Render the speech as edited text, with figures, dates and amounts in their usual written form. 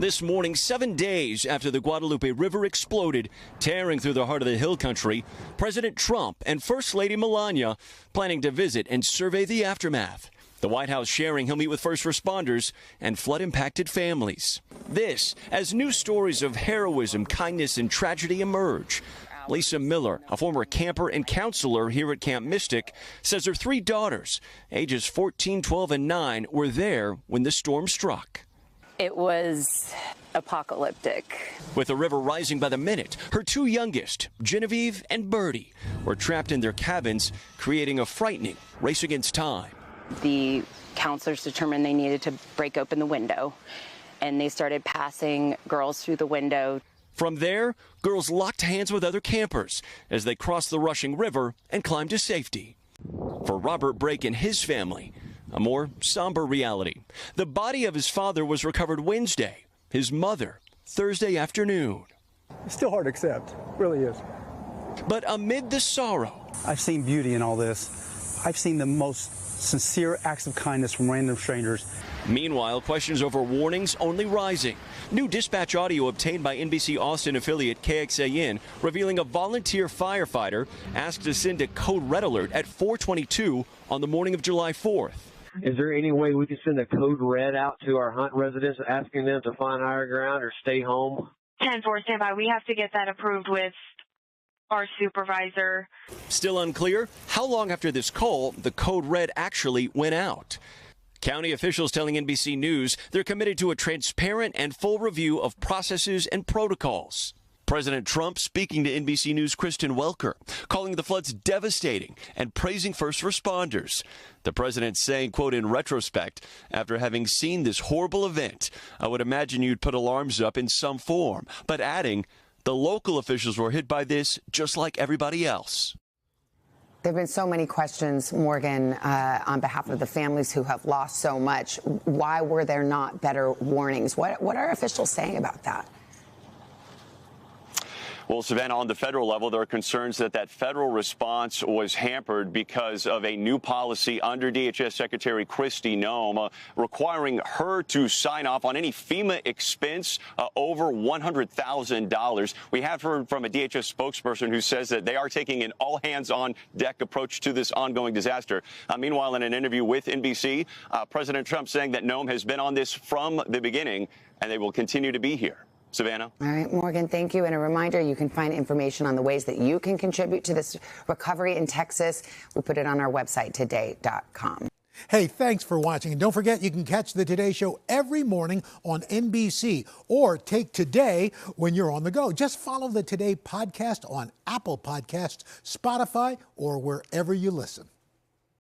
This morning, 7 days after the Guadalupe River exploded, tearing through the heart of the hill country, President Trump and First Lady Melania planning to visit and survey the aftermath. The White House sharing he'll meet with first responders and flood-impacted families. This as new stories of heroism, kindness, and tragedy emerge. Lisa Miller, a former camper and counselor here at Camp Mystic, says her 3 daughters, ages 14, 12, and 9, were there when the storm struck. It was apocalyptic. With the river rising by the minute, her 2 youngest, Genevieve and Birdie, were trapped in their cabins, creating a frightening race against time. The counselors determined they needed to break open the window, and they started passing girls through the window. From there, girls locked hands with other campers as they crossed the rushing river and climbed to safety. For Robert Brake and his family, a more somber reality. The body of his father was recovered Wednesday, his mother Thursday afternoon. It's still hard to accept, it really is. But amid the sorrow, I've seen beauty in all this. I've seen the most sincere acts of kindness from random strangers. Meanwhile, questions over warnings only rising. New dispatch audio obtained by NBC Austin affiliate KXAN revealing a volunteer firefighter asked to send a code red alert at 4:22 on the morning of July 4th. Is there any way we can send a code red out to our Hunt residents asking them to find higher ground or stay home? 10-4 standby. We have to get that approved with our supervisor. Still unclear how long after this call the code red actually went out. County officials telling NBC News they're committed to a transparent and full review of processes and protocols. President Trump speaking to NBC News' Kristen Welker, calling the floods devastating and praising first responders. The president saying, quote, in retrospect, after having seen this horrible event, I would imagine you'd put alarms up in some form, but adding, the local officials were hit by this just like everybody else. There have been so many questions, Morgan, on behalf of the families who have lost so much. Why were there not better warnings? What are officials saying about that? Well, Savannah, on the federal level, there are concerns that that federal response was hampered because of a new policy under DHS Secretary Kristi Noem requiring her to sign off on any FEMA expense over $100,000. We have heard from a DHS spokesperson who says that they are taking an all-hands-on-deck approach to this ongoing disaster. Meanwhile, in an interview with NBC, President Trump saying that Noem has been on this from the beginning and they will continue to be here. Savannah. All right, Morgan, thank you. And a reminder, you can find information on the ways that you can contribute to this recovery in Texas. We put it on our website, today.com. Hey, thanks for watching. And don't forget, you can catch the Today Show every morning on NBC or take Today when you're on the go. Just follow the Today podcast on Apple Podcasts, Spotify, or wherever you listen.